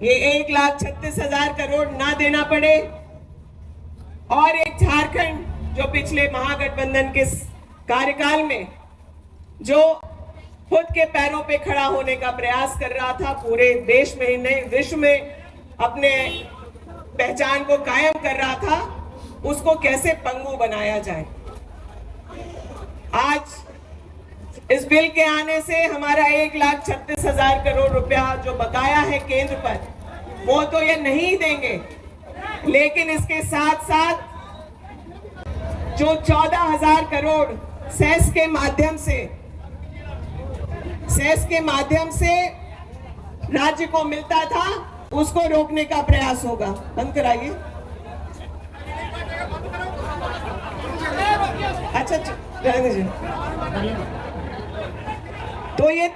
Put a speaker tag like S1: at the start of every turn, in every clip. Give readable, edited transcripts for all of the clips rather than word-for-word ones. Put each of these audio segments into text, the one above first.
S1: ये 1,36,000 करोड़ ना देना पड़े और एक झारखंड जो पिछले महागठबंधन के कार्यकाल में जो खुद के पैरों पे खड़ा होने का प्रयास कर रहा था, पूरे देश में ही नहीं विश्व में अपने पहचान को कायम कर रहा था, उसको कैसे पंगु बनाया जाए। आज इस बिल के आने से हमारा 1,36,000 करोड़ रुपया जो बकाया है केंद्र पर, वो तो ये नहीं देंगे, लेकिन इसके साथ साथ जो 14,000 करोड़ सेस के माध्यम से राज्य को मिलता था, उसको रोकने का प्रयास होगा। बंद कराइए। अच्छा रहने दीजिए। तो ये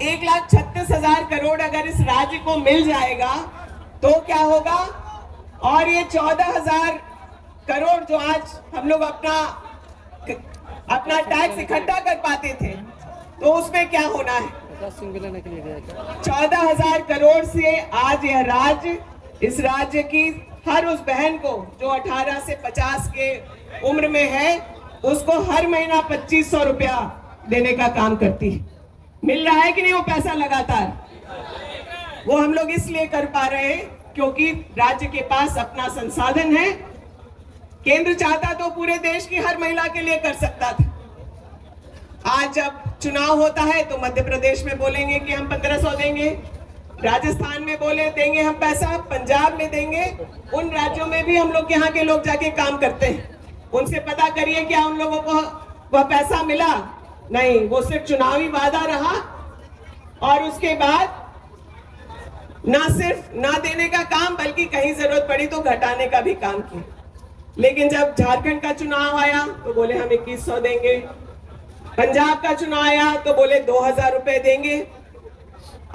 S1: 1,36,000 करोड़ अगर इस राज्य को मिल जाएगा तो क्या होगा, और ये 14,000 करोड़ जो आज हम लोग अपना टैक्स इकट्ठा कर पाते थे, तो उसमें क्या होना है। 14,000 करोड़ से आज यह राज्य, इस राज्य की हर उस बहन को जो 18 से 50 के उम्र में है, उसको हर महीना 2,500 रुपया देने का काम करती है। मिल रहा है कि नहीं वो पैसा लगातार? वो हम लोग इसलिए कर पा रहे हैं क्योंकि राज्य के पास अपना संसाधन है। केंद्र चाहता तो पूरे देश की हर महिला के लिए कर सकता था। आज जब चुनाव होता है तो मध्य प्रदेश में बोलेंगे कि हम 1,500 देंगे, राजस्थान में बोले देंगे हम पैसा, पंजाब में देंगे। उन राज्यों में भी हम लोग यहाँ के लोग जाके काम करते हैं, उनसे पता करिए क्या उन लोगों को वह पैसा मिला? नहीं, वो सिर्फ चुनावी वादा रहा और उसके बाद ना सिर्फ ना देने का काम, बल्कि कहीं जरूरत पड़ी तो घटाने का भी काम किया। लेकिन जब झारखंड का चुनाव आया तो बोले हम 2,100 देंगे, पंजाब का चुनाव आया तो बोले 2,000 रुपए देंगे।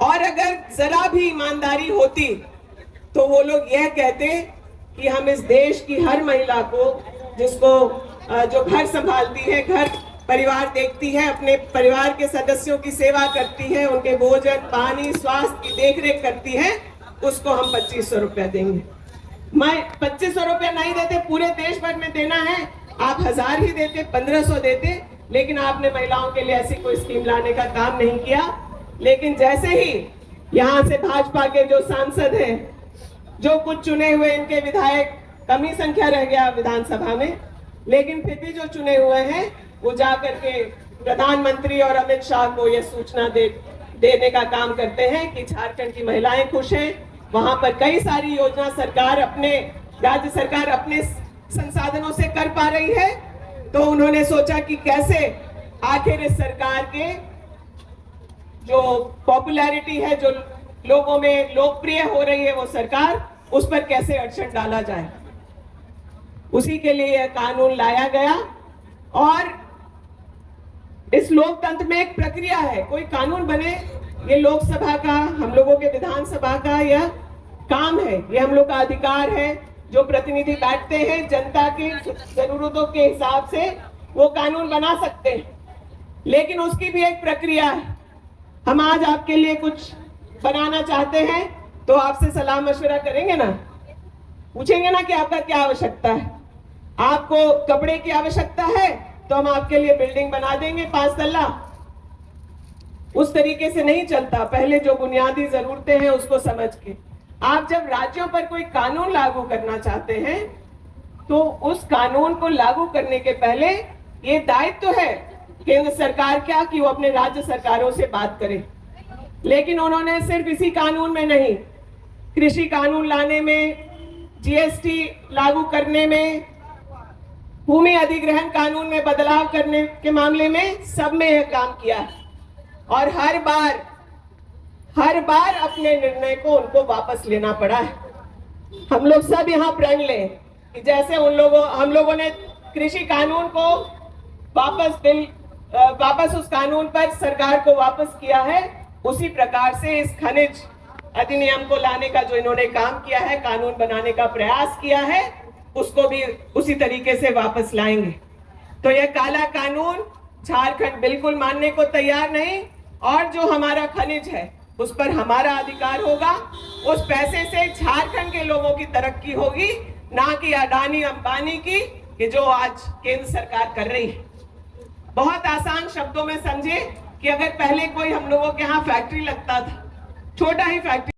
S1: और अगर जरा भी ईमानदारी होती तो वो लोग यह कहते कि हम इस देश की हर महिला को, जिसको जो घर संभालती है, घर परिवार देखती है, अपने परिवार के सदस्यों की सेवा करती है, उनके भोजन पानी स्वास्थ्य की देखरेख करती है, उसको हम 2,500 रुपया देंगे। मैं 2,500 रुपया नहीं देते, पूरे देश भर में देना है, आप 1,000 ही देते, 1,500 देते, लेकिन आपने महिलाओं के लिए ऐसी कोई स्कीम लाने का काम नहीं किया। लेकिन जैसे ही यहाँ से भाजपा के जो सांसद हैं, जो कुछ चुने हुए इनके विधायक, कम ही संख्या रह गया विधानसभा में, लेकिन फिर भी जो चुने हुए हैं वो जाकर के प्रधानमंत्री और अमित शाह को यह सूचना देने का काम करते हैं कि झारखंड की महिलाएं खुश हैं। वहां पर कई सारी योजना राज्य सरकार अपने संसाधनों से कर पा रही है, तो उन्होंने सोचा कि कैसे आखिर इस सरकार के जो पॉपुलैरिटी है, जो लोगों में लोकप्रिय हो रही है वो सरकार, उस पर कैसे अड़चन डाला जाए। उसी के लिए यह कानून लाया गया। और इस लोकतंत्र में एक प्रक्रिया है, कोई कानून बने, ये लोकसभा का, हम लोगों के विधानसभा का यह काम है, ये हम लोग का अधिकार है। जो प्रतिनिधि बैठते हैं, जनता की जरूरतों के हिसाब से वो कानून बना सकते हैं, लेकिन उसकी भी एक प्रक्रिया है। हम आज आपके लिए कुछ बनाना चाहते हैं तो आपसे सलाह मशवरा करेंगे ना, पूछेंगे ना कि आपका क्या आवश्यकता है। आपको कपड़े की आवश्यकता है तो हम आपके लिए बिल्डिंग बना देंगे 5 तल्ला। उस तरीके से नहीं चलता, पहले जो बुनियादी जरूरतें हैं उसको समझ के। आप जब राज्यों पर कोई कानून लागू करना चाहते हैं तो उस कानून को लागू करने के पहले ये दायित्व है केंद्र सरकार क्या कि वो अपने राज्य सरकारों से बात करे। लेकिन उन्होंने सिर्फ इसी कानून में नहीं, कृषि कानून लाने में, जीएसटी लागू करने में, भूमि अधिग्रहण कानून में बदलाव करने के मामले में, सब में यह काम किया है। और हर बार अपने निर्णय को उनको वापस लेना पड़ा है। हम लोग सब यहाँ प्रण लें कि जैसे हम लोगों ने कृषि कानून को वापस उस कानून पर सरकार को वापस किया है, उसी प्रकार से इस खनिज अधिनियम को लाने का जो इन्होंने काम किया है, कानून बनाने का प्रयास किया है, उसको भी उसी तरीके से वापस लाएंगे। तो यह काला कानून झारखंड बिल्कुल मानने को तैयार नहीं। और जो हमारा खनिज है उस पर हमारा अधिकार होगा। उस पैसे से झारखंड के लोगों की तरक्की होगी, ना कि अडानी अंबानी की, कि जो आज केंद्र सरकार कर रही है। बहुत आसान शब्दों में समझे कि अगर पहले कोई हम लोगों के यहाँ फैक्ट्री लगता था, छोटा ही फैक्ट्री